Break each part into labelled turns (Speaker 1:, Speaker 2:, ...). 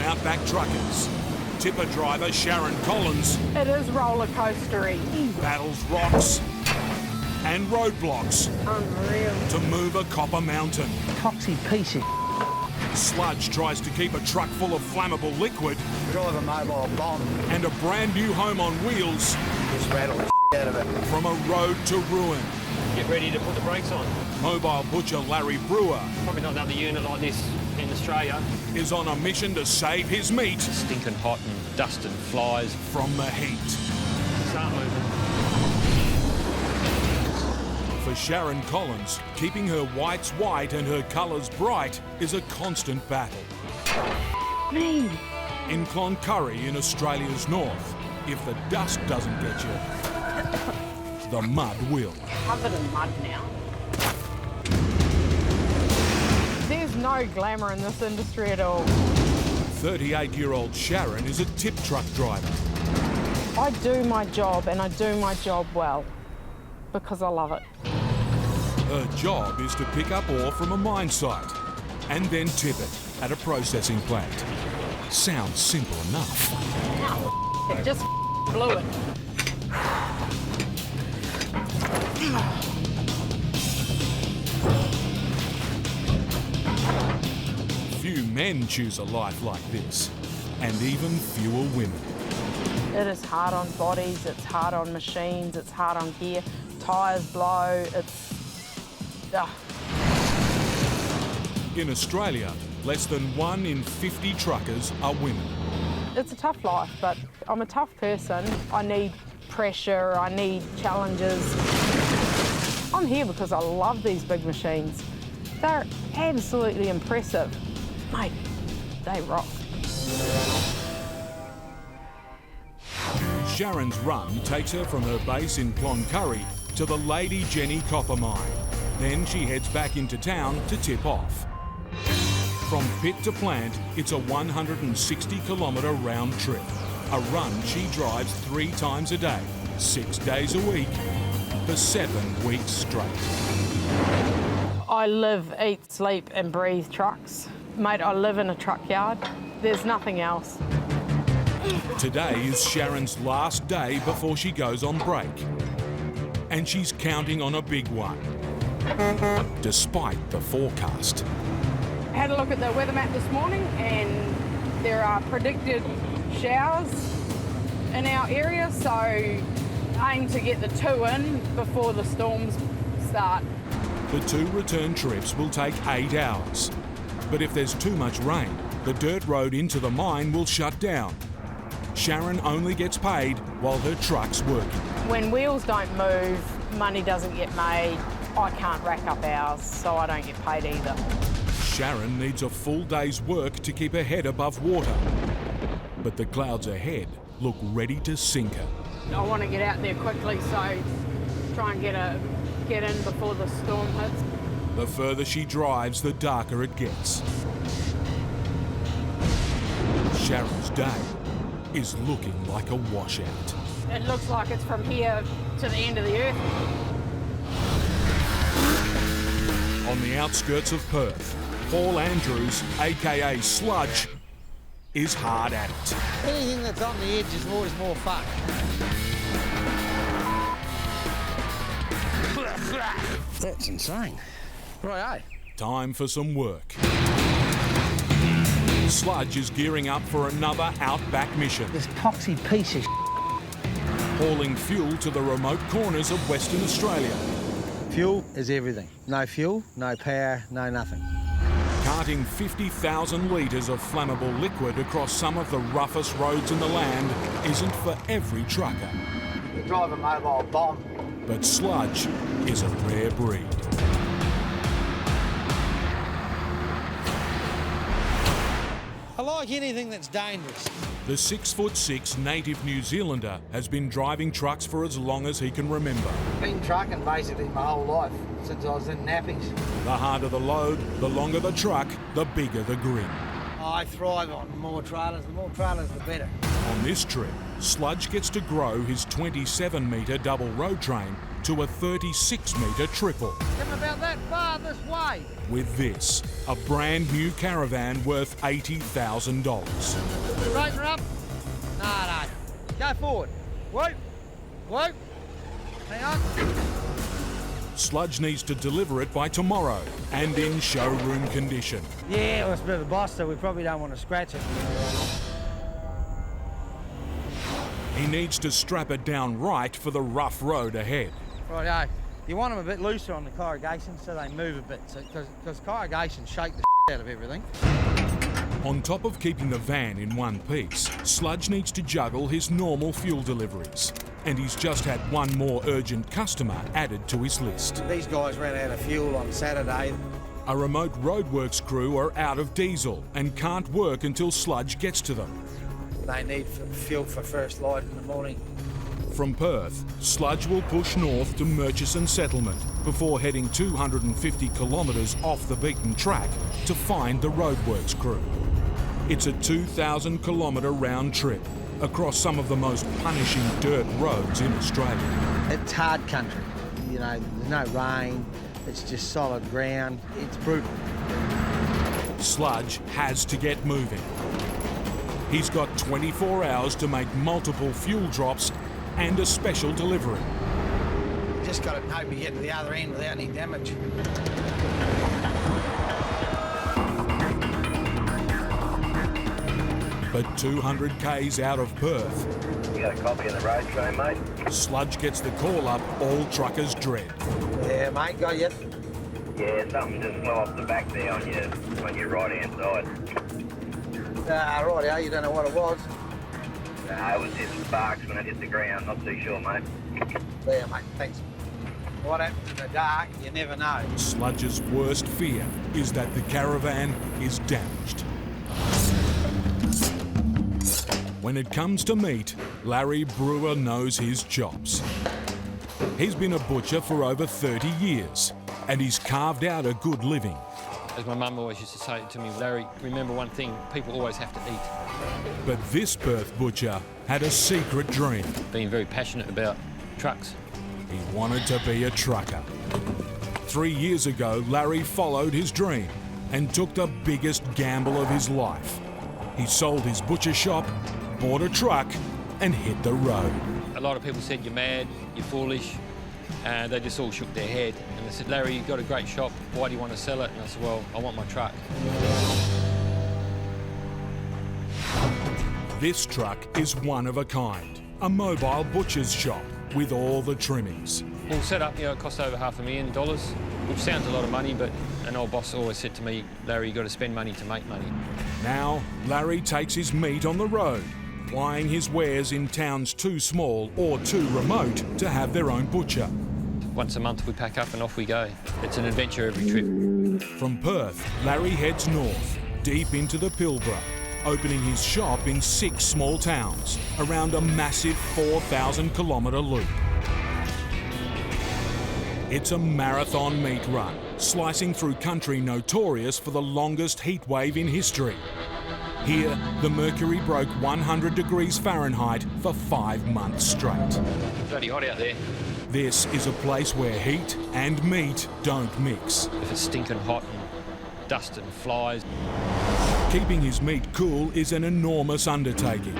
Speaker 1: Outback truckers. Tipper driver Sharon Collins
Speaker 2: It is roller coastery.
Speaker 1: battles rocks and roadblocks
Speaker 2: Unreal.
Speaker 1: to move a copper mountain.
Speaker 3: Foxy piece of
Speaker 1: Sludge tries to keep a truck full of flammable liquid
Speaker 3: drive a mobile bomb.
Speaker 1: and a brand new home on wheels
Speaker 3: Just rattle the out of it.
Speaker 1: from a road to ruin.
Speaker 4: Get ready to put the brakes on.
Speaker 1: Mobile butcher Larry Brewer
Speaker 4: Probably not another unit like this in Australia.
Speaker 1: is on a mission to save his meat
Speaker 4: Stinking hot and dust and flies.
Speaker 1: from the heat.
Speaker 4: Start moving.
Speaker 1: For Sharon Collins, keeping her whites white and her colours bright is a constant battle.
Speaker 2: Me.
Speaker 1: In Cloncurry in Australia's north, if the dust doesn't get you, the mud will.
Speaker 2: Covered in mud now. There's no glamour in this industry at all.
Speaker 1: 38-year-old Sharon is a tip truck driver.
Speaker 2: I do my job and I do my job well because I love it.
Speaker 1: Her job is to pick up ore from a mine site and then tip it at a processing plant. Sounds simple enough.
Speaker 2: Ow, it just blew it.
Speaker 1: Few men choose a life like this, and even fewer women.
Speaker 2: It is hard on bodies, it's hard on machines, it's hard on gear. Tyres blow, it's... Ugh.
Speaker 1: In Australia, less than 1 in 50 truckers are women.
Speaker 2: It's a tough life, but I'm a tough person. I need pressure, I need challenges. I'm here because I love these big machines. They're absolutely impressive. Mate, they rock.
Speaker 1: Sharon's run takes her from her base in Cloncurry to the Lady Jenny copper mine. Then she heads back into town to tip off. From pit to plant, it's a 160-kilometre round trip. A run she drives 3 times a day, 6 days a week, for 7 weeks straight.
Speaker 2: I live, eat, sleep and breathe trucks. Mate, I live in a truck yard. There's nothing else.
Speaker 1: Today is Sharon's last day before she goes on break. And she's counting on a big one, despite the forecast.
Speaker 2: I had a look at the weather map this morning and there are predicted showers in our area, so aim to get the 2 in before the storms start.
Speaker 1: The 2 return trips will take 8 hours. But if there's too much rain, the dirt road into the mine will shut down. Sharon only gets paid while her truck's working.
Speaker 2: When wheels don't move, money doesn't get made. I can't rack up hours, so I don't get paid either.
Speaker 1: Sharon needs a full day's work to keep her head above water. But the clouds ahead look ready to sink her.
Speaker 2: I want to get out there quickly, so try and get in before the storm hits.
Speaker 1: The further she drives, the darker it gets. Sharon's day is looking like a washout.
Speaker 2: It looks like it's from here to the end of the earth.
Speaker 1: On the outskirts of Perth, Paul Andrews, aka Sludge, is hard at it.
Speaker 3: Anything that's on the edge is always more fun. That's insane. Right,
Speaker 1: Time for some work. Sludge is gearing up for another Outback mission,
Speaker 3: This poxy piece of
Speaker 1: hauling fuel to the remote corners of Western Australia.
Speaker 3: Fuel is everything. No fuel, no power, no nothing.
Speaker 1: Carting 50,000 litres of flammable liquid across some of the roughest roads in the land isn't for every trucker.
Speaker 3: You drive a mobile bomb.
Speaker 1: But Sludge is a rare breed.
Speaker 3: I like anything that's dangerous.
Speaker 1: The 6'6" native New Zealander has been driving trucks for as long as he can remember.
Speaker 3: Been trucking basically my whole life, since I was in nappies.
Speaker 1: The harder the load, the longer the truck, the bigger the grin.
Speaker 3: I I thrive on more trailers. The more trailers, the better.
Speaker 1: On this trip, Sludge gets to grow his 27-metre double road train to a 36-metre triple.
Speaker 3: Getting about that far this way.
Speaker 1: With this, a brand new caravan worth $80,000.
Speaker 3: Straighten her up. No. Go forward. Whoop. Hang on.
Speaker 1: Sludge needs to deliver it by tomorrow and in showroom condition.
Speaker 3: Yeah, well, it's a bit of a boss, so we probably don't want to scratch it.
Speaker 1: He needs to strap it down right for the rough road ahead.
Speaker 3: Righto. You want them a bit looser on the corrugation so they move a bit, because corrugations shake the shit out of everything.
Speaker 1: On top of keeping the van in one piece, Sludge needs to juggle his normal fuel deliveries. And he's just had one more urgent customer added to his list.
Speaker 3: These guys ran out of fuel on Saturday.
Speaker 1: A remote roadworks crew are out of diesel and can't work until Sludge gets to them.
Speaker 3: They need fuel for first light in the morning.
Speaker 1: From Perth, Sludge will push north to Murchison Settlement before heading 250 kilometres off the beaten track to find the roadworks crew. It's a 2,000 kilometre round trip across some of the most punishing dirt roads in Australia.
Speaker 3: It's hard country. You know, there's no rain. It's just solid ground. It's brutal.
Speaker 1: Sludge has to get moving. He's got 24 hours to make multiple fuel drops and a special delivery.
Speaker 3: Just got to hope you get to the other end without any damage.
Speaker 1: But 200 k's out of Perth,
Speaker 5: You got a copy of the road train, mate?
Speaker 1: Sludge gets the call up all truckers dread.
Speaker 3: Yeah, mate, got you.
Speaker 5: Yeah, something just flew off the back there on your right-hand side.
Speaker 3: Righto, you don't know what it was.
Speaker 5: It was just sparks when it hit the ground. Not too sure, mate.
Speaker 3: There, mate, thanks. What happens in the dark, you never know.
Speaker 1: Sludge's worst fear is that the caravan is damaged. When it comes to meat, Larry Brewer knows his chops. He's been a butcher for over 30 years, and he's carved out a good living.
Speaker 4: As my mum always used to say to me, Larry, remember one thing, people always have to eat.
Speaker 1: But this Perth butcher had a secret dream.
Speaker 4: Being very passionate about trucks.
Speaker 1: He wanted to be a trucker. 3 years ago, Larry followed his dream and took the biggest gamble of his life. He sold his butcher shop, bought a truck, and hit the road.
Speaker 4: A lot of people said, you're mad, you're foolish, and they just all shook their head. And they said, Larry, you've got a great shop, why do you want to sell it? And I said, well, I want my truck.
Speaker 1: This truck is one of a kind, a mobile butcher's shop with all the trimmings.
Speaker 4: Well, set up, it cost over $500,000, which sounds a lot of money, but an old boss always said to me, Larry, you've got to spend money to make money.
Speaker 1: Now, Larry takes his meat on the road, plying his wares in towns too small or too remote to have their own butcher.
Speaker 4: Once a month we pack up and off we go. It's an adventure every trip.
Speaker 1: From Perth, Larry heads north, deep into the Pilbara, opening his shop in 6 small towns around a massive 4,000 kilometre loop. It's a marathon meat run, slicing through country notorious for the longest heat wave in history. Here, the mercury broke 100 degrees Fahrenheit for 5 months straight.
Speaker 4: Bloody hot out there.
Speaker 1: This is a place where heat and meat don't mix.
Speaker 4: If it's stinking hot and dust and flies.
Speaker 1: Keeping his meat cool is an enormous undertaking.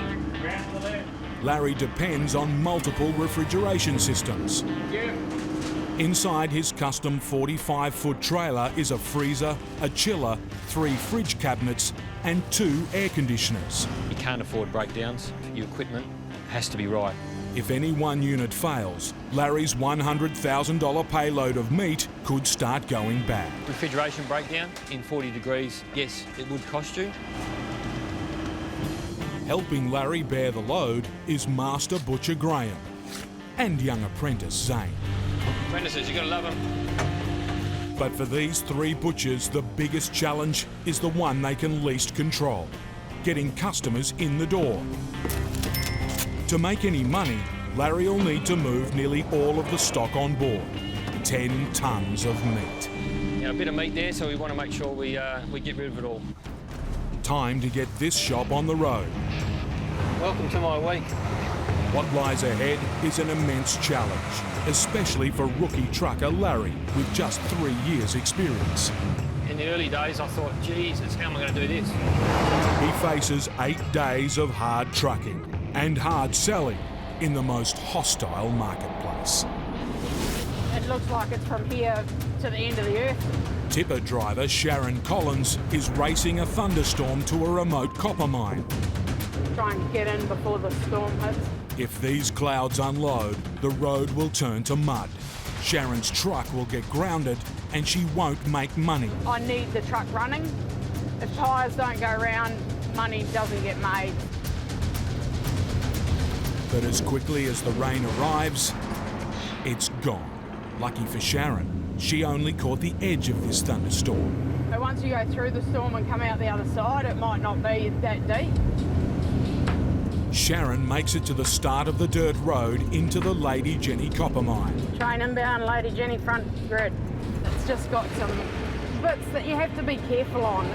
Speaker 1: Larry depends on multiple refrigeration systems. Inside his custom 45-foot trailer is a freezer, a chiller, 3 fridge cabinets and 2 air conditioners.
Speaker 4: You can't afford breakdowns. Your equipment has to be right.
Speaker 1: If any one unit fails, Larry's $100,000 payload of meat could start going bad.
Speaker 4: Refrigeration breakdown in 40 degrees, yes, it would cost you.
Speaker 1: Helping Larry bear the load is Master Butcher Graham and young apprentice Zane.
Speaker 4: Apprentices, you gotta love them.
Speaker 1: But for these 3 butchers, the biggest challenge is the one they can least control, getting customers in the door. To make any money, Larry will need to move nearly all of the stock on board, 10 tonnes of meat.
Speaker 4: A bit of meat there, so we want to make sure we get rid of it all.
Speaker 1: Time to get this shop on the road.
Speaker 4: Welcome to my week.
Speaker 1: What lies ahead is an immense challenge, especially for rookie trucker Larry with just 3 years' experience.
Speaker 4: In the early days, I thought, Jesus, how am I going to do this?
Speaker 1: He faces 8 days of hard trucking and hard selling in the most hostile marketplace.
Speaker 2: It looks like it's from here to the end of the earth.
Speaker 1: Tipper driver Sharon Collins is racing a thunderstorm to a remote copper mine.
Speaker 2: Try and get in before the storm hits.
Speaker 1: If these clouds unload, the road will turn to mud. Sharon's truck will get grounded and she won't make money.
Speaker 2: I need the truck running. If tyres don't go round, money doesn't get made.
Speaker 1: But as quickly as the rain arrives, it's gone. Lucky for Sharon, she only caught the edge of this thunderstorm.
Speaker 2: But once you go through the storm and come out the other side, it might not be that deep.
Speaker 1: Sharon makes it to the start of the dirt road into the Lady Jenny copper mine.
Speaker 2: Train inbound, Lady Jenny front grid. It's just got some bits that you have to be careful on.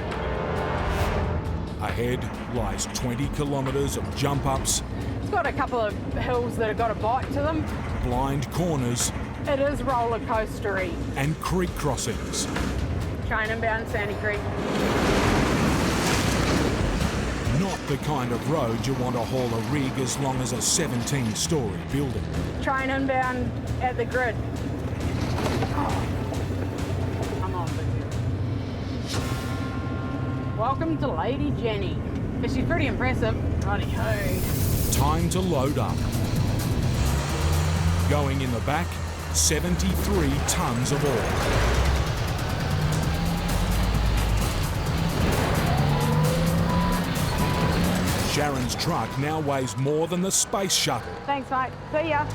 Speaker 1: Ahead lies 20 kilometres of jump-ups.
Speaker 2: It's got a couple of hills that have got a bite to them.
Speaker 1: Blind corners.
Speaker 2: It is roller coastery.
Speaker 1: And creek crossings.
Speaker 2: Train inbound, Sandy Creek.
Speaker 1: Not the kind of road you want to haul a rig as long as a 17-storey building.
Speaker 2: Train inbound at the grid. Come on, baby. Welcome to Lady Jenny. But she's pretty impressive. Righty-ho.
Speaker 1: Time to load up. Going in the back, 73 tonnes of ore. Sharon's truck now weighs more than the space shuttle.
Speaker 2: Thanks, mate. See ya.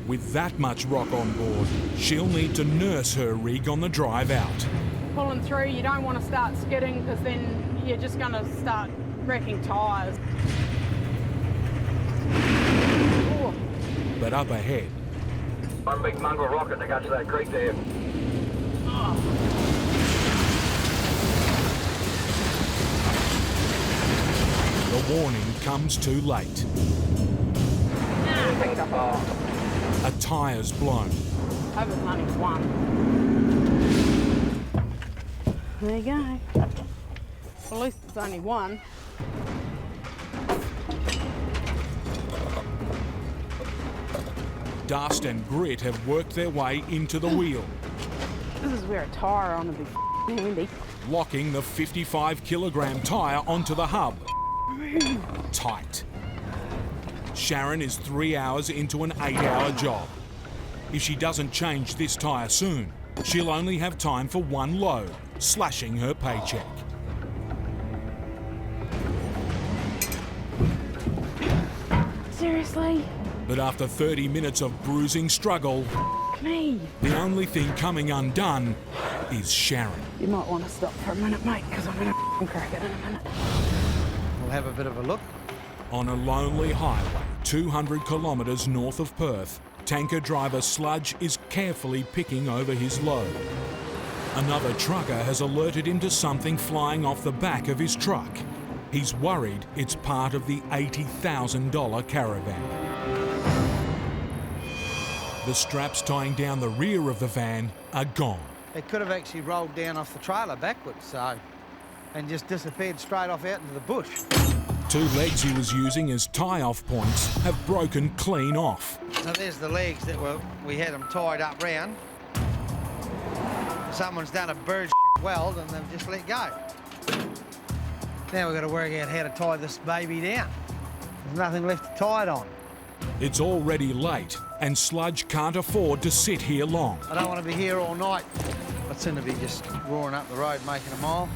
Speaker 1: With that much rock on board, she'll need to nurse her rig on the drive out.
Speaker 2: Pulling through, you don't want to start skidding because then you're just going to start wrecking tyres.
Speaker 1: But up ahead,
Speaker 5: One big mongrel rocket that got to that creek there.
Speaker 1: the warning comes too late. A tyre's blown.
Speaker 2: Hope it's only one. There you go. Well, at least it's only one.
Speaker 1: Dust and grit have worked their way into the wheel,
Speaker 2: This is where a tyre on would be handy.
Speaker 1: locking the 55-kilogram tyre onto the hub. Tight. Sharon is 3 hours into an 8-hour job. If she doesn't change this tyre soon, she'll only have time for one load, slashing her paycheck.
Speaker 2: Seriously?
Speaker 1: But after 30 minutes of bruising struggle,
Speaker 2: Me?
Speaker 1: the only thing coming undone is Sharon.
Speaker 2: You might want to stop for a minute, mate, because I'm going to crack it in a minute.
Speaker 3: We'll have a bit of a look.
Speaker 1: On a lonely highway, 200 kilometres north of Perth, tanker driver Sludge is carefully picking over his load. Another trucker has alerted him to something flying off the back of his truck. He's worried it's part of the $80,000 caravan. The straps tying down the rear of the van are gone.
Speaker 3: It could have actually rolled down off the trailer backwards, so, and just disappeared straight off out into the bush.
Speaker 1: 2 legs he was using as tie-off points have broken clean off.
Speaker 3: So there's the legs that we had them tied up round. Someone's done a bird weld and they've just let go. Now we've got to work out how to tie this baby down. There's nothing left to tie it on.
Speaker 1: It's already late, and Sludge can't afford to sit here long.
Speaker 3: I don't want to be here all night. I'd sooner be just roaring up the road making a mile.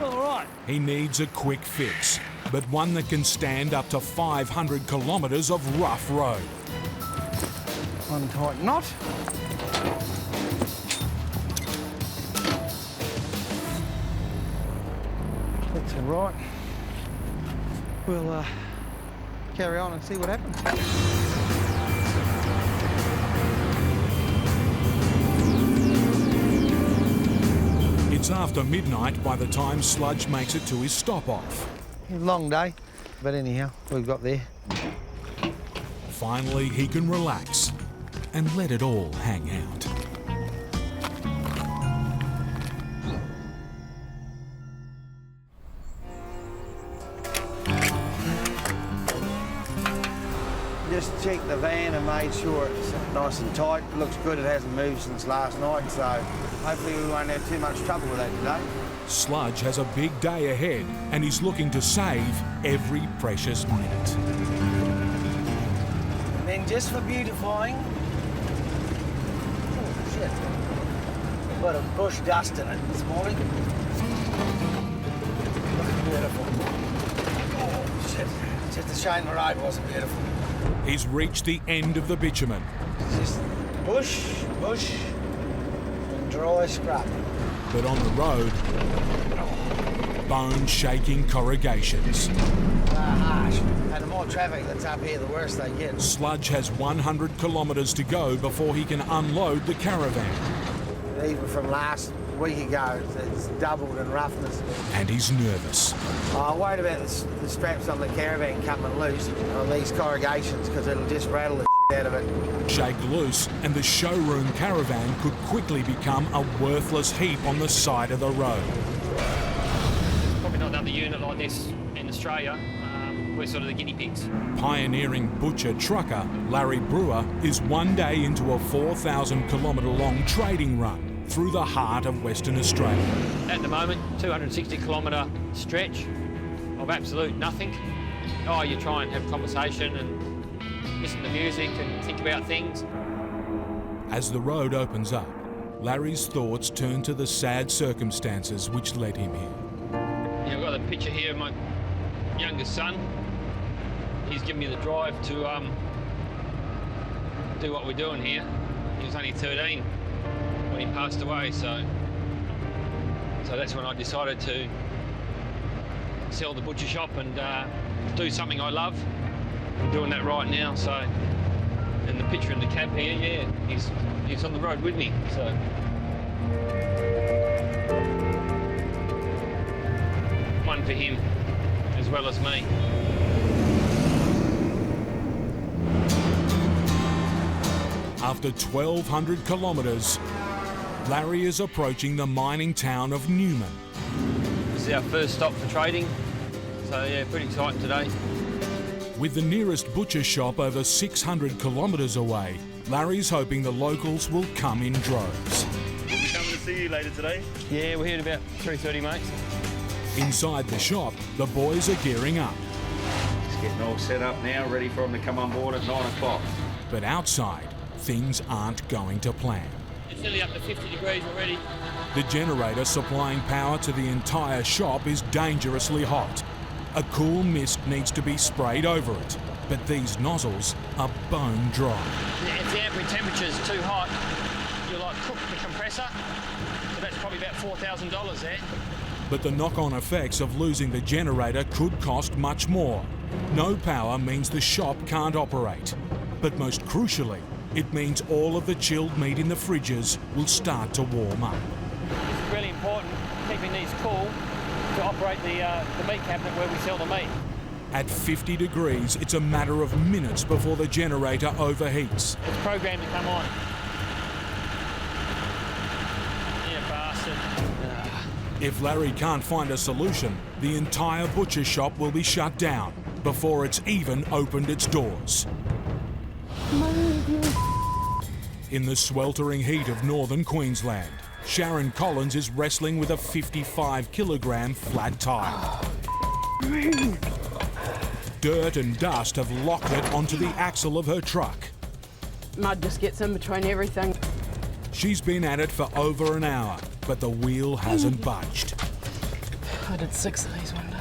Speaker 3: All right.
Speaker 1: He needs a quick fix, but one that can stand up to 500 kilometres of rough road.
Speaker 3: One tight knot. That's all right. We'll carry on and see what happens.
Speaker 1: It's It's after midnight by the time Sludge makes it to his stop-off.
Speaker 3: Long day, but anyhow, we've got there.
Speaker 1: Finally, he can relax and let it all hang out.
Speaker 3: Just checked the van and made sure it's nice and tight. It looks good, it hasn't moved since last night, so hopefully we won't have too much trouble with that today.
Speaker 1: Sludge has a big day ahead and he's looking to save every precious minute.
Speaker 3: And then just for beautifying, oh shit, a bit of bush dust in it this morning. Looks beautiful. Oh shit, it's just a shame the road wasn't beautiful.
Speaker 1: He's reached the end of the bitumen.
Speaker 3: It's just bush, and dry scrub.
Speaker 1: But on the road, bone-shaking corrugations.
Speaker 3: Harsh. And the more traffic that's up here, the worse they get.
Speaker 1: Sludge has 100 kilometres to go before he can unload the caravan.
Speaker 3: Even from last week ago, it's doubled in roughness.
Speaker 1: And he's nervous.
Speaker 3: I'm worried about the straps on the caravan coming loose on these corrugations because it'll just rattle the shit out of it.
Speaker 1: Shake loose and the showroom caravan could quickly become a worthless heap on the side of the road.
Speaker 4: Probably not another unit like this in Australia. We're sort of the guinea pigs.
Speaker 1: Pioneering butcher trucker Larry Brewer is one day into a 4,000 kilometre long trading run through the heart of Western Australia.
Speaker 4: At the moment, 260 kilometre stretch of absolute nothing. Oh, you try and have conversation and listen to music and think about things.
Speaker 1: As the road opens up, Larry's thoughts turn to the sad circumstances which led him here.
Speaker 4: Yeah, I've got a picture here of my youngest son. He's given me the drive to do what we're doing here. He was only 13 when he passed away, so that's when I decided to sell the butcher shop and do something I love. I'm doing that right now, so. And the picture in the cab here, yeah, he's on the road with me, so. One for him, as well as me.
Speaker 1: After 1,200 kilometres, Larry is approaching the mining town of Newman.
Speaker 4: This is our first stop for trading, so yeah, pretty exciting today.
Speaker 1: With the nearest butcher shop over 600 kilometres away, Larry's hoping the locals will come in droves.
Speaker 6: We'll be coming to see you later today.
Speaker 4: Yeah, we're here at about 3:30, mate.
Speaker 1: Inside the shop, the boys are gearing up.
Speaker 6: Just getting all set up now, ready for them to come on board at 9 o'clock.
Speaker 1: But outside, things aren't going to plan.
Speaker 4: It's nearly up to 50 degrees already.
Speaker 1: The generator supplying power to the entire shop is dangerously hot. A cool mist needs to be sprayed over it, but these nozzles are bone dry.
Speaker 4: Yeah, if the ambient temperature's too hot, you'll like cook the compressor, so that's probably about $4,000 there.
Speaker 1: But the knock-on effects of losing the generator could cost much more. No power means the shop can't operate. But most crucially, it means all of the chilled meat in the fridges will start to warm up.
Speaker 4: It's really important, keeping these cool, to operate the meat cabinet where we sell the meat.
Speaker 1: At 50 degrees, it's a matter of minutes before the generator overheats.
Speaker 4: It's programmed to come on. Yeah, bastard.
Speaker 1: If Larry can't find a solution, the entire butcher shop will be shut down before it's even opened its doors. In the sweltering heat of northern Queensland, Sharon Collins is wrestling with a 55-kilogram flat tire. Dirt and dust have locked it onto the axle of her truck.
Speaker 2: Mud just gets in between everything.
Speaker 1: She's been at it for over an hour, but the wheel hasn't budged.
Speaker 2: I did 6 of these one day.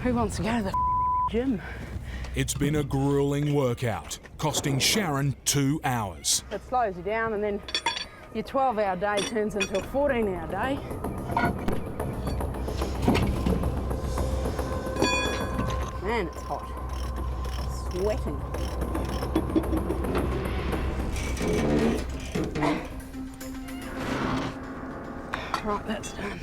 Speaker 2: Who wants to go to the gym?
Speaker 1: It's been a grueling workout, costing Sharon 2 hours.
Speaker 2: It slows you down and then your 12-hour day turns into a 14-hour day. Man, it's hot. Sweating. Right, that's done.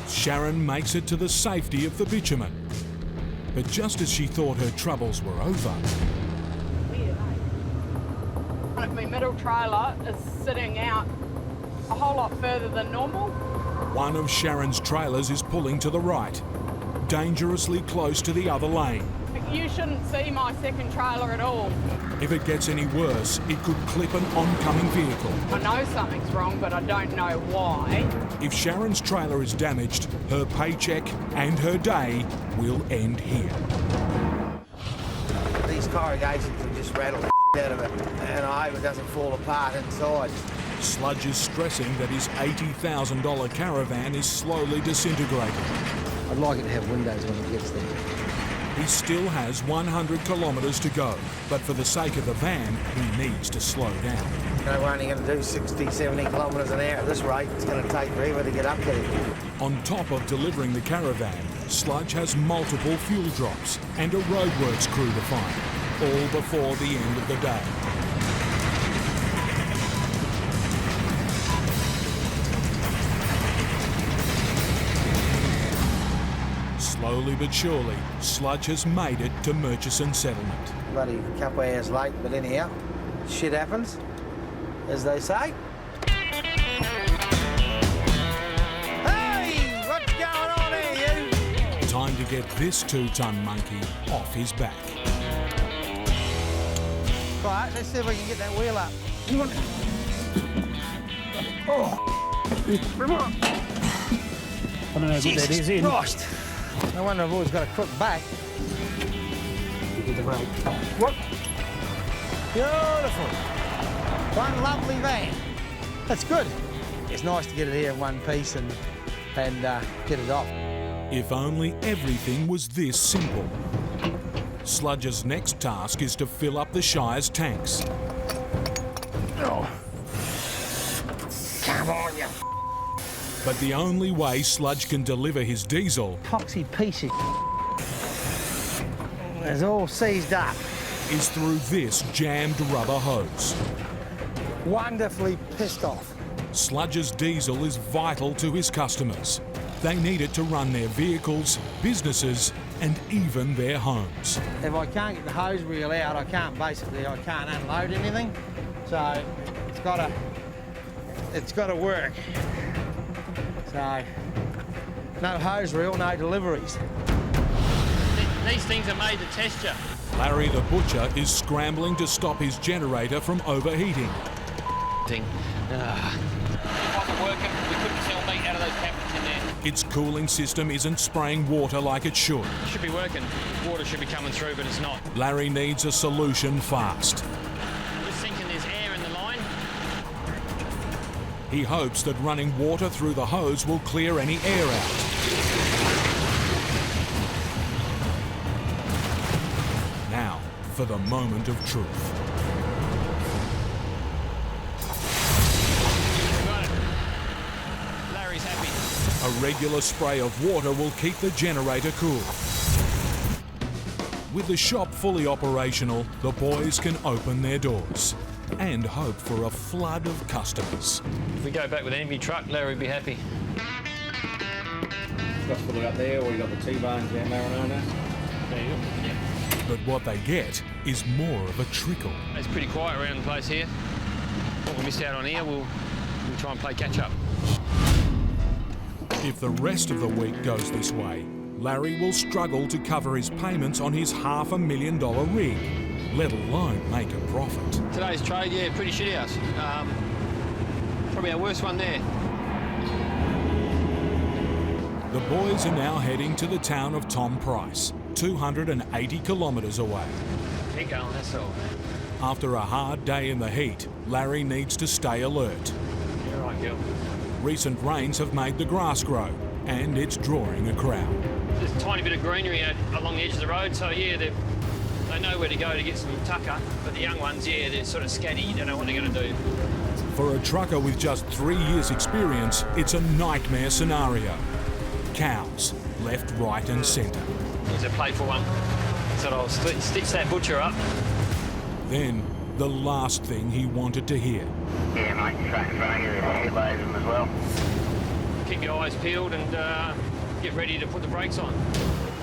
Speaker 1: Sharon makes it to the safety of the bitumen. But just as she thought her troubles were over,
Speaker 2: Weird, eh? My middle trailer is sitting out a whole lot further than normal.
Speaker 1: one of Sharon's trailers is pulling to the right, dangerously close to the other lane.
Speaker 2: You shouldn't see my second trailer at all.
Speaker 1: If it gets any worse, it could clip an oncoming vehicle.
Speaker 2: I know something's wrong, but I don't know why.
Speaker 1: If Sharon's trailer is damaged, her paycheck and her day will end here.
Speaker 3: These corrugations will just rattle the out of it, and I hope it doesn't fall apart inside.
Speaker 1: Sludge is stressing that his $80,000 caravan is slowly disintegrating.
Speaker 3: I'd like it to have windows when it gets there.
Speaker 1: He still has 100 kilometres to go, but for the sake of the van, he needs to slow down.
Speaker 3: You know, we're only going to do 60, 70 kilometres an hour at this rate. It's going to take forever to get up there.
Speaker 1: On top of delivering the caravan, Sludge has multiple fuel drops and a roadworks crew to find, all before the end of the day. Slowly but surely, Sludge has made it to Murchison Settlement.
Speaker 3: Bloody couple hours late, but anyhow, shit happens, as they say. Hey, what's going on here, you?
Speaker 1: Time to get this 2-ton monkey off his back.
Speaker 3: Right, let's see if we can get that wheel up.
Speaker 7: I don't know how good that is in.
Speaker 3: Christ. No wonder I've always got a crook back. What? Beautiful. One lovely van. That's good. It's nice to get it here in one piece and get it off.
Speaker 1: If only everything was this simple. Sludge's next task is to fill up the Shire's tanks.
Speaker 3: Oh. Come on, you
Speaker 1: But the only way Sludge can deliver his diesel
Speaker 3: poxy piece of it's all seized up.
Speaker 1: is through this jammed rubber hose.
Speaker 3: Wonderfully pissed off.
Speaker 1: Sludge's diesel is vital to his customers. They need it to run their vehicles, businesses, and even their homes.
Speaker 3: If I can't get the hose reel out, I can't unload anything. So it's gotta work. So no hose reel, no deliveries.
Speaker 4: These things are made to test you.
Speaker 1: Larry the butcher is scrambling to stop his generator from overheating.
Speaker 4: Thing. It wasn't working. We couldn't sell meat out of those cabinets in there.
Speaker 1: Its cooling system isn't spraying water like it should.
Speaker 4: It should be working. Water should be coming through, but it's not.
Speaker 1: Larry needs a solution fast.
Speaker 4: Just thinking there's air in the line.
Speaker 1: He hopes that running water through the hose will clear any air out. Now, for the moment of truth.
Speaker 4: Got it. Larry's happy.
Speaker 1: A regular spray of water will keep the generator cool. With the shop fully operational, the boys can open their doors and hope for a flood of customers.
Speaker 4: If we go back with an empty truck, Larry'd be happy.
Speaker 6: Just put it up there, or you got the T-bones there, Marinona.
Speaker 4: There you go. Yep.
Speaker 1: But what they get is more of a trickle.
Speaker 4: It's pretty quiet around the place here. What we missed out on here, we'll try and play catch up.
Speaker 1: If the rest of the week goes this way, Larry will struggle to cover his payments on his $500,000 rig, let alone make a profit.
Speaker 4: Today's trade, yeah, pretty shit house. Probably our worst one there.
Speaker 1: The boys are now heading to the town of Tom Price, 280 kilometres away.
Speaker 4: Keep going, that's all.
Speaker 1: After a hard day in the heat, Larry needs to stay alert.
Speaker 4: Yeah, right, girl.
Speaker 1: Recent rains have made the grass grow, and it's drawing a crowd.
Speaker 4: There's a tiny bit of greenery along the edge of the road, so yeah, they know where to go to get some tucker, but the young ones, yeah, they're sort of scatty, you don't know what they're going to do.
Speaker 1: For a trucker with just 3 years' experience, it's a nightmare scenario. Cows, left, right and centre.
Speaker 4: Here's a playful one. So I'll stitch that butcher up.
Speaker 1: Then, the last thing he wanted to hear.
Speaker 5: Yeah, mate, straight in front of you, there's a headload of them as well.
Speaker 4: Keep your eyes peeled and get ready to put the brakes on.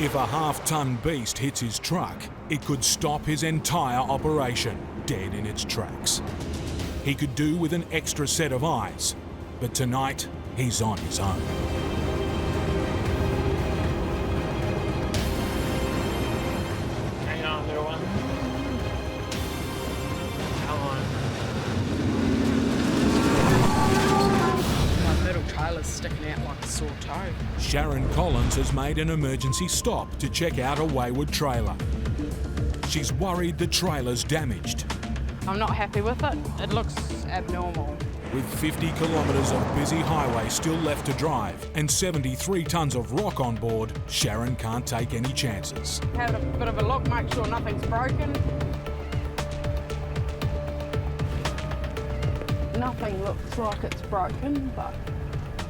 Speaker 1: If a half-ton beast hits his truck, it could stop his entire operation dead in its tracks. He could do with an extra set of eyes, but tonight he's on his own.
Speaker 4: Hang on, little one. Come on.
Speaker 2: My middle trailer's sticking out like a sore toe.
Speaker 1: Sharon Collins has made an emergency stop to check out a wayward trailer. She's worried the trailer's damaged.
Speaker 2: I'm not happy with it. It looks abnormal.
Speaker 1: With 50 kilometres of busy highway still left to drive and 73 tonnes of rock on board, Sharon can't take any chances.
Speaker 2: Have a bit of a look, make sure nothing's broken. Nothing looks like it's broken,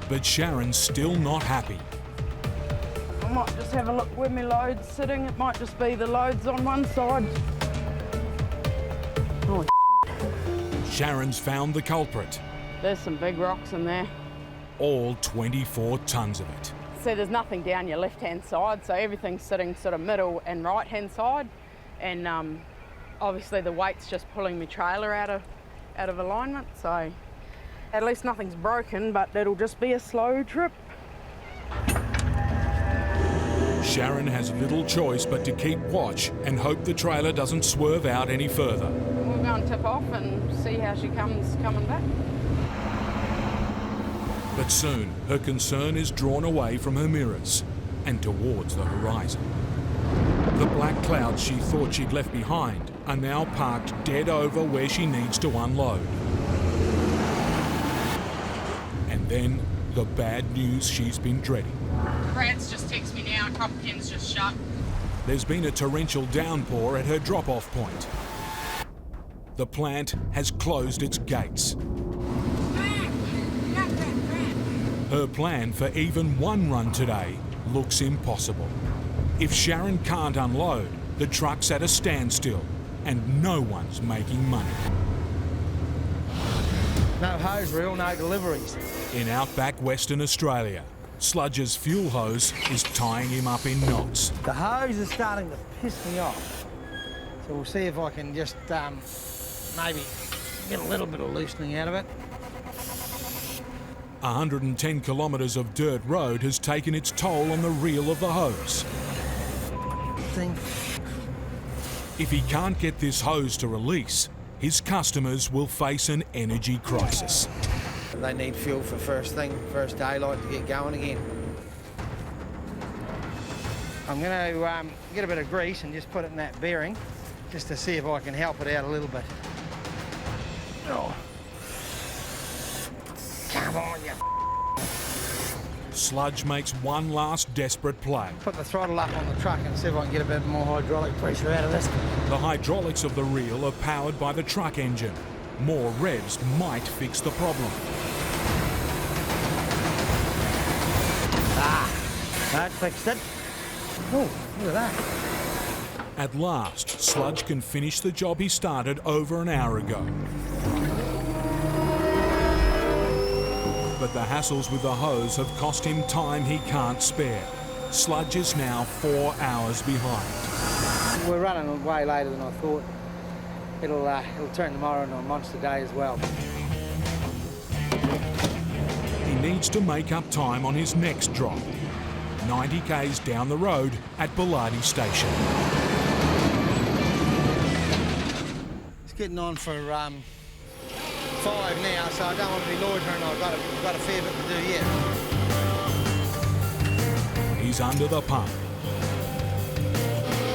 Speaker 1: But Sharon's still not happy.
Speaker 2: I might just have a look where my load's sitting. It might just be the load's on one side. Oh,
Speaker 1: Sharon's found the culprit,
Speaker 2: there's some big rocks in there.
Speaker 1: all 24 tonnes of it.
Speaker 2: See, there's nothing down your left-hand side, so everything's sitting sort of middle and right-hand side. And obviously the weight's just pulling my trailer out of alignment, so at least nothing's broken, but it'll just be a slow trip.
Speaker 1: Sharon has little choice but to keep watch and hope the trailer doesn't swerve out any further.
Speaker 2: We'll go and tip off and see how she comes coming back.
Speaker 1: But soon, her concern is drawn away from her mirrors and towards the horizon. The black clouds she thought she'd left behind are now parked dead over where she needs to unload. And then, the bad news she's been dreading.
Speaker 2: Brad's just texted me now, crop pin's just shut.
Speaker 1: There's been a torrential downpour at her drop-off point. The plant has closed its gates. Her plan for even one run today looks impossible. If Sharon can't unload, the truck's at a standstill and no one's making money.
Speaker 3: No hose reel, no deliveries.
Speaker 1: In Outback, Western Australia, Sludge's fuel hose is tying him up in knots.
Speaker 3: The hose is starting to piss me off. So we'll see if I can just maybe get a little bit of loosening out of it.
Speaker 1: 110 kilometres of dirt road has taken its toll on the reel of the hose. If he can't get this hose to release, his customers will face an energy crisis.
Speaker 3: They need fuel for first daylight to get going again. I'm going to get a bit of grease and just put it in that bearing, just to see if I can help it out a little bit. Oh. Come on, you
Speaker 1: Sludge makes one last desperate play.
Speaker 3: Put the throttle up on the truck and see if I can get a bit more hydraulic pressure out of this.
Speaker 1: The hydraulics of the reel are powered by the truck engine. More revs might fix the problem.
Speaker 3: That fixed it. Oh, look at that.
Speaker 1: At last, Sludge can finish the job he started over an hour ago. But the hassles with the hose have cost him time he can't spare. Sludge is now 4 hours behind.
Speaker 3: We're running way later than I thought. It'll turn tomorrow into a monster day as well.
Speaker 1: He needs to make up time on his next drop. 90 k's down the road at Bellardi Station.
Speaker 3: It's getting on for 5 now, so I don't want to be loitering. I've got a fair bit to do yet.
Speaker 1: He's under the pump.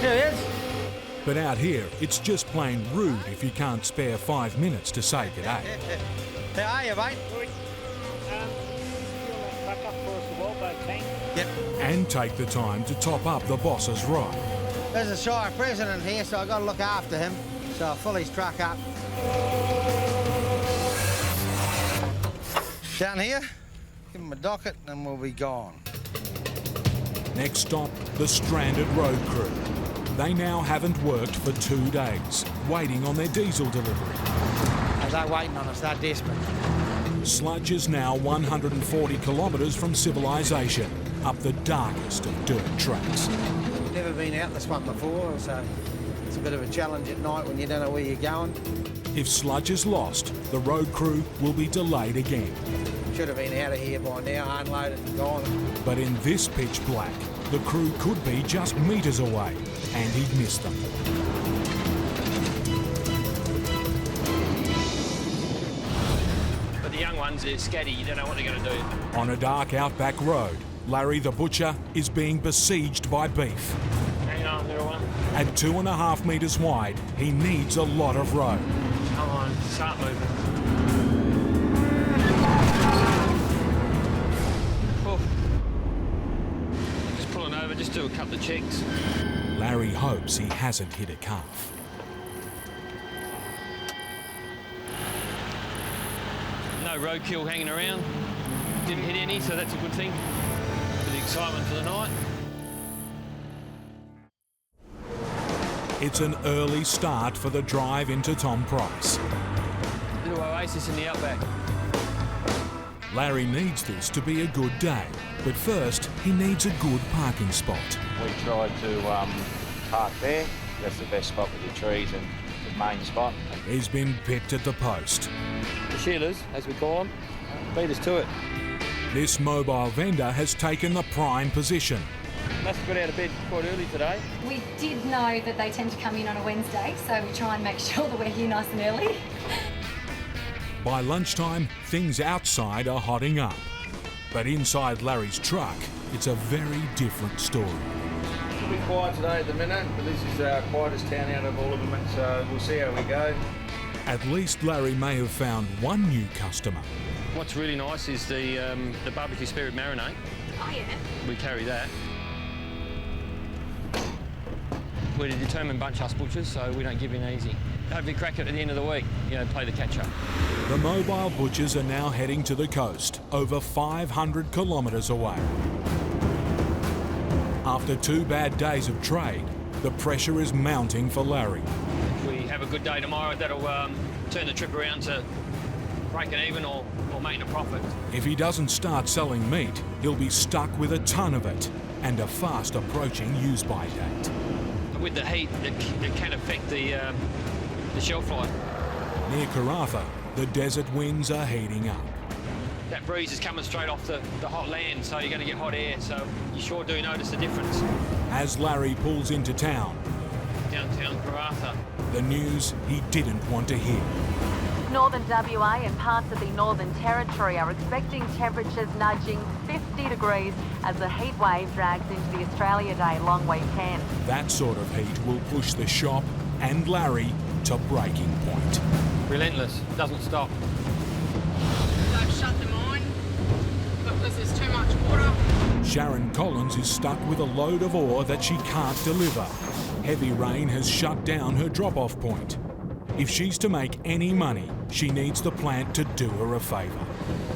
Speaker 3: There he is.
Speaker 1: But out here, it's just plain rude if you can't spare 5 minutes to say g'day.
Speaker 3: How are you, mate? Yep.
Speaker 1: And take the time to top up the boss's ride.
Speaker 3: There's a Shire president here, so I've got to look after him. So I'll fill his truck up. Down here, give him a docket, and we'll be gone.
Speaker 1: Next stop, the stranded road crew. They now haven't worked for 2 days, waiting on their diesel delivery.
Speaker 3: They're waiting on us, they're desperate.
Speaker 1: Sludge is now 140 kilometres from civilization, up the darkest of dirt tracks.
Speaker 3: Never been out this one before, so it's a bit of a challenge at night when you don't know where you're going.
Speaker 1: If Sludge is lost, the road crew will be delayed again.
Speaker 3: Should have been out of here by now, unloaded and gone.
Speaker 1: But in this pitch black, the crew could be just metres away, and he'd miss them.
Speaker 4: But the young ones, they're scatty. You don't know what they're going to do.
Speaker 1: On a dark outback road, Larry the butcher is being besieged by beef.
Speaker 4: Hang on, little one.
Speaker 1: At 2.5 metres wide, he needs a lot of road.
Speaker 4: Come on, start moving. Just pulling over, just do a couple of checks.
Speaker 1: Larry hopes he hasn't hit a calf.
Speaker 4: No roadkill hanging around. Didn't hit any, so that's a good thing. For the excitement for the night.
Speaker 1: It's an early start for the drive into Tom Price.
Speaker 4: Little oasis in the Outback.
Speaker 1: Larry needs this to be a good day, but first he needs a good parking spot.
Speaker 6: We tried to park there. That's the best spot with your trees and the main spot.
Speaker 1: He's been picked at the post.
Speaker 4: The Sheilas, as we call them, beat us to it.
Speaker 1: This mobile vendor has taken the prime position.
Speaker 4: Must have got out of bed quite early today.
Speaker 8: We did know that they tend to come in on a Wednesday, so we try and make sure that we're here nice and early.
Speaker 1: By lunchtime, things outside are hotting up. But inside Larry's truck, it's a very different story.
Speaker 6: It'll be quiet today at the minute, but this is the quietest town out of all of them, so we'll see how we go.
Speaker 1: At least Larry may have found one new customer.
Speaker 4: What's really nice is the barbecue spirit marinade.
Speaker 8: Oh yeah.
Speaker 4: We carry that. We're a determined bunch, us butchers, so we don't give in easy. Hopefully crack it at the end of the week, play the catch-up.
Speaker 1: The mobile butchers are now heading to the coast, over 500 kilometres away. After 2 bad days of trade, the pressure is mounting for Larry.
Speaker 4: If we have a good day tomorrow, that'll turn the trip around to breaking even or making a profit.
Speaker 1: If he doesn't start selling meat, he'll be stuck with a ton of it and a fast approaching use-by date.
Speaker 4: With the heat, it can affect the shelf life.
Speaker 1: Near Karratha, the desert winds are heating up.
Speaker 4: That breeze is coming straight off the hot land, so you're going to get hot air, so you sure do notice the difference.
Speaker 1: As Larry pulls into town,
Speaker 4: Downtown Karratha.
Speaker 1: the news he didn't want to hear.
Speaker 9: Northern WA and parts of the Northern Territory are expecting temperatures nudging 50 degrees as the heat wave drags into the Australia Day long weekend.
Speaker 1: That sort of heat will push the shop and Larry to breaking point.
Speaker 4: Relentless, doesn't stop.
Speaker 2: They've shut the mine because there's too much water.
Speaker 1: Sharon Collins is stuck with a load of ore that she can't deliver. Heavy rain has shut down her drop-off point. If she's to make any money, she needs the plant to do her a favour.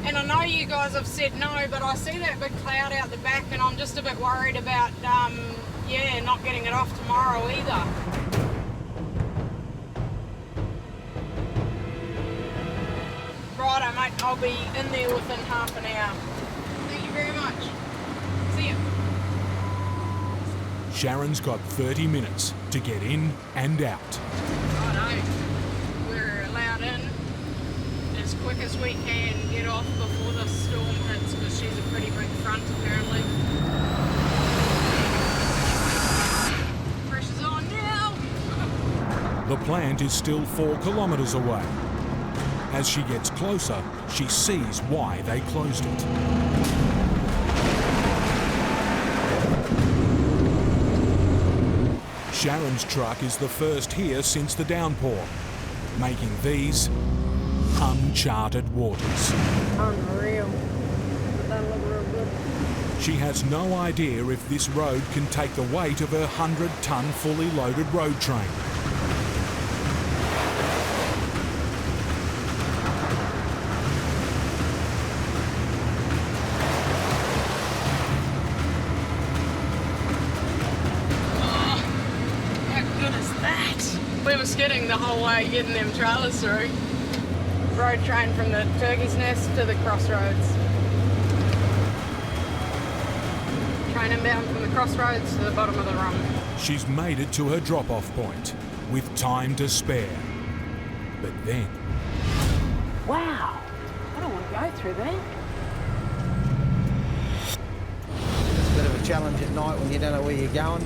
Speaker 2: And I know you guys have said no, but I see that big cloud out the back and I'm just a bit worried about, not getting it off tomorrow either. Righto, mate, I'll be in there within half an hour. Thank you very much. See you.
Speaker 1: Sharon's got 30 minutes to get in and out.
Speaker 2: Righto, we're allowed in as quick as we can, get off before the storm hits because she's a pretty big front apparently. Pressure's on now.
Speaker 1: The plant is still 4 kilometres away. As she gets closer, she sees why they closed it. Sharon's truck is the first here since the downpour, making these uncharted waters.
Speaker 2: Unreal. But that look real good.
Speaker 1: She has no idea if this road can take the weight of her 100-ton fully loaded road train.
Speaker 2: We were skidding the whole way getting them trailers through. Road train from the Turkey's Nest to the crossroads. Train inbound from the crossroads to the bottom of the run.
Speaker 1: She's made it to her drop-off point with time to spare. But then...
Speaker 2: Wow, I don't want to go through that.
Speaker 3: It's a bit of a challenge at night when you don't know where you're going.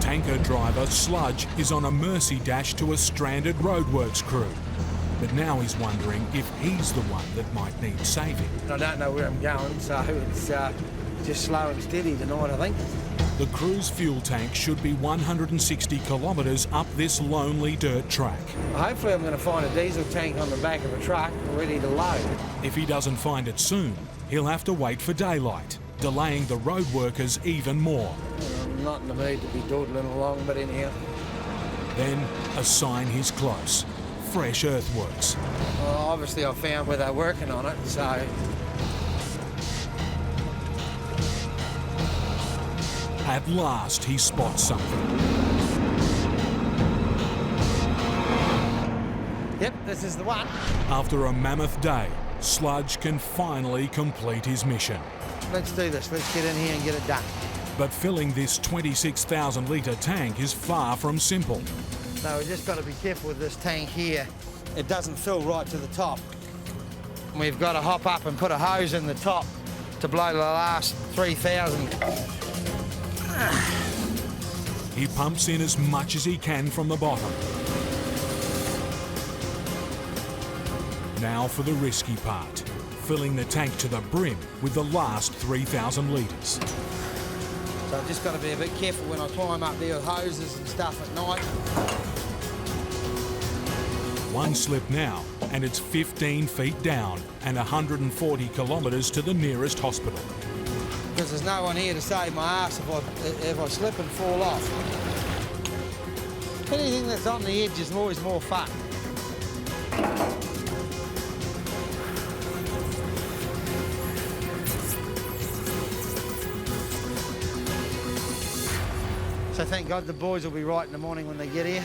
Speaker 1: Tanker driver Sludge is on a mercy dash to a stranded roadworks crew. But now he's wondering if he's the one that might need saving.
Speaker 3: I don't know where I'm going, so it's just slow and steady tonight, I think.
Speaker 1: The crew's fuel tank should be 160 kilometres up this lonely dirt track.
Speaker 3: Hopefully I'm going to find a diesel tank on the back of a truck ready to load.
Speaker 1: If he doesn't find it soon, he'll have to wait for daylight, delaying the road workers even more.
Speaker 3: I'm not in the mood to be dawdling along, but anyhow.
Speaker 1: Then a sign he's close. Fresh earthworks.
Speaker 3: Well, obviously I found where they're working on it, so...
Speaker 1: At last he spots something.
Speaker 3: Yep, this is the one.
Speaker 1: After a mammoth day, Sludge can finally complete his mission.
Speaker 3: Let's do this. Let's get in here and get it done.
Speaker 1: But filling this 26,000 litre tank is far from simple.
Speaker 3: So we've just got to be careful with this tank here. It doesn't fill right to the top. We've got to hop up and put a hose in the top to blow the last 3,000.
Speaker 1: He pumps in as much as he can from the bottom. Now for the risky part, filling the tank to the brim with the last 3,000 litres.
Speaker 3: So I've just got to be a bit careful when I climb up there with hoses and stuff at night.
Speaker 1: One slip now, and it's 15 feet down and 140 kilometres to the nearest hospital.
Speaker 3: Because there's no one here to save my ass if I slip and fall off. Anything that's on the edge is always more fun. So thank God the boys will be right in the morning when they get here.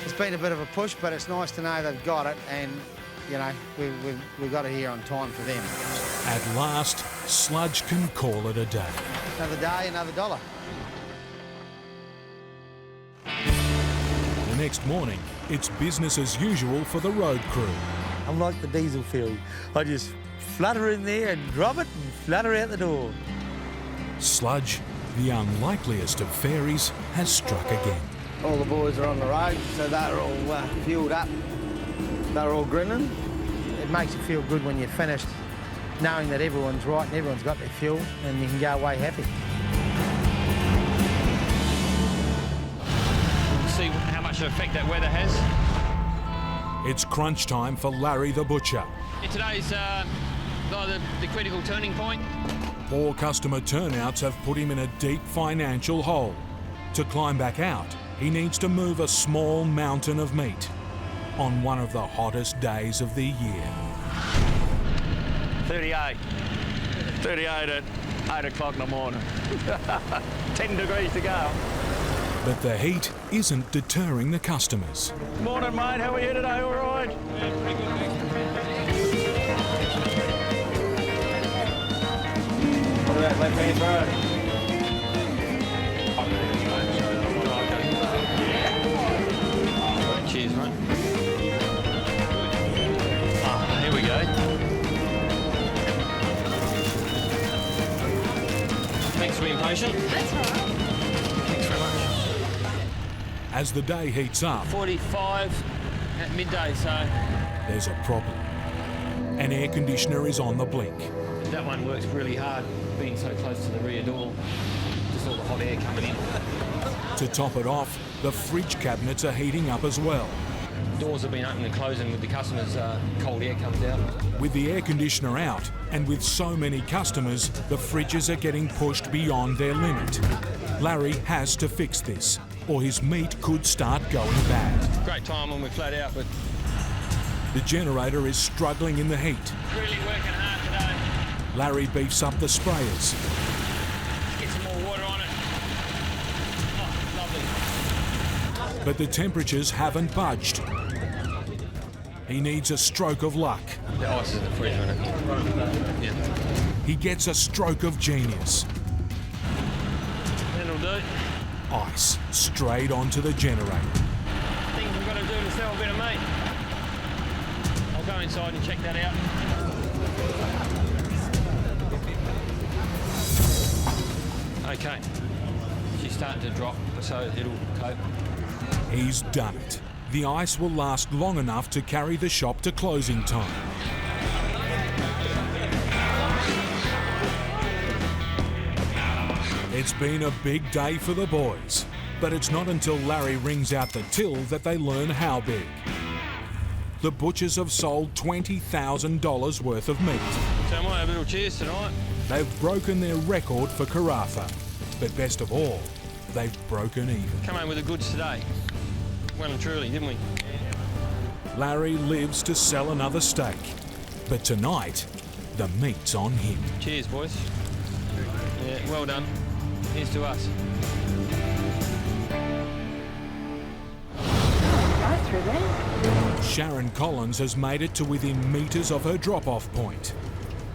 Speaker 3: It's been a bit of a push, but it's nice to know they've got it, and you know we've got it here on time for them.
Speaker 1: At last, Sludge can call it a day.
Speaker 3: Another day, another dollar.
Speaker 1: The next morning, it's business as usual for the road crew.
Speaker 3: I'm like the diesel fuel. I just flutter in there and drop it and flutter out the door.
Speaker 1: Sludge, the unlikeliest of fairies, has struck again.
Speaker 3: All the boys are on the road, so they're all fueled up. They're all grinning. It makes you feel good when you're finished, knowing that everyone's right and everyone's got their fuel, and you can go away happy.
Speaker 4: We'll see how much effect that weather has.
Speaker 1: It's crunch time for Larry the Butcher.
Speaker 4: Today's the critical turning point.
Speaker 1: Poor customer turnouts have put him in a deep financial hole. To climb back out, he needs to move a small mountain of meat on one of the hottest days of the year.
Speaker 10: 38 at 8 o'clock in the morning. 10 degrees to go.
Speaker 1: But the heat isn't deterring the customers.
Speaker 10: Morning, mate. How are you today? All right?
Speaker 4: Yeah, pretty good, thanks.
Speaker 6: What about left-hand road?
Speaker 4: Cheers, mate. Here we go. Thanks for being patient.
Speaker 8: That's all right.
Speaker 4: Thanks very much.
Speaker 1: As the day heats up,
Speaker 4: 45 at midday, so
Speaker 1: there's a problem. An air conditioner is on the blink.
Speaker 4: that one works really hard, being so close to the rear door. Just all the hot air coming in.
Speaker 1: To top it off, the fridge cabinets are heating up as well.
Speaker 4: doors have been opening and closing with the customers, cold air comes out.
Speaker 1: With the air conditioner out and with so many customers, the fridges are getting pushed beyond their limit. Larry has to fix this, or his meat could start going bad.
Speaker 4: Great time when we're flat out, but
Speaker 1: The generator is struggling in the heat.
Speaker 4: really working hard today.
Speaker 1: Larry beefs up the sprayers.
Speaker 4: Get some more water on it. Oh, lovely.
Speaker 1: But the temperatures haven't budged. He needs a stroke of luck.
Speaker 4: The ice is in the freezer, isn't it? Yeah.
Speaker 1: He gets a stroke of genius.
Speaker 4: That'll do.
Speaker 1: Ice straight onto the generator.
Speaker 4: Things we've got to do to sell a bit of meat. I'll go inside and check that out. Okay. She's starting to drop, so it'll cope.
Speaker 1: He's done it. The ice will last long enough to carry the shop to closing time. It's been a big day for the boys, but it's not until Larry rings out the till that they learn how big. The butchers have sold $20,000 worth of meat.
Speaker 4: So I might have a little cheers tonight.
Speaker 1: They've broken their record for Carafa, but best of all, they've broken even.
Speaker 4: Come home with the goods today. Well and truly, didn't we?
Speaker 1: Larry lives to sell another steak, but tonight, the meat's on him.
Speaker 4: Cheers, boys. Yeah, well done. Here's to us.
Speaker 2: Go through there.
Speaker 1: Sharon Collins has made it to within metres of her drop-off point,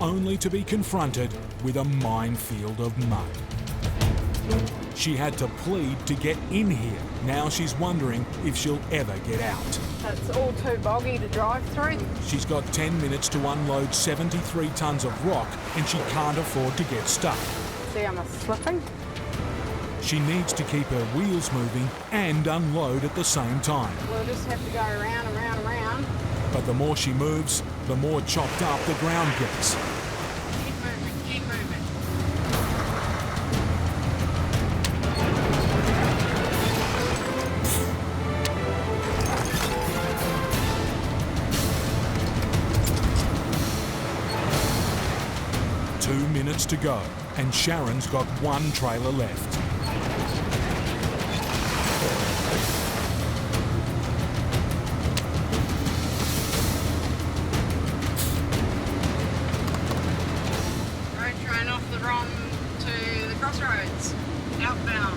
Speaker 1: only to be confronted with a minefield of mud. She had to plead to get in here. Now she's wondering if she'll ever get out.
Speaker 2: It's all too boggy to drive through.
Speaker 1: She's got 10 minutes to unload 73 tonnes of rock and she can't afford to get stuck.
Speaker 2: See, I'm slipping.
Speaker 1: She needs to keep her wheels moving and unload at the same time.
Speaker 2: We'll just have to go around and round and round.
Speaker 1: But the more she moves, the more chopped up the ground gets.
Speaker 2: Keep moving, keep moving.
Speaker 1: 2 minutes to go, and Sharon's got one trailer left.
Speaker 2: Road train off the ROM to the crossroads, outbound.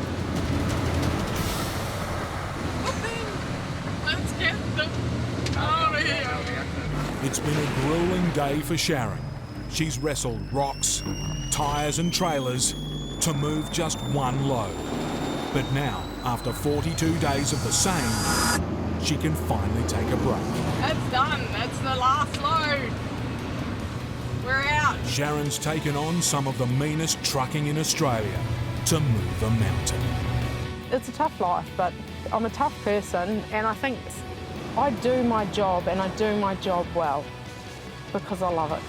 Speaker 2: Whooping! Let's get them over here.
Speaker 1: It's been a grueling day for Sharon. She's wrestled rocks, tyres and trailers to move just one load. But now, after 42 days of the same, she can finally take a break.
Speaker 2: That's done. That's the last load. We're out.
Speaker 1: Sharon's taken on some of the meanest trucking in Australia to move a mountain.
Speaker 2: It's a tough life, but I'm a tough person, and I think I do my job, and I do my job well because I love it.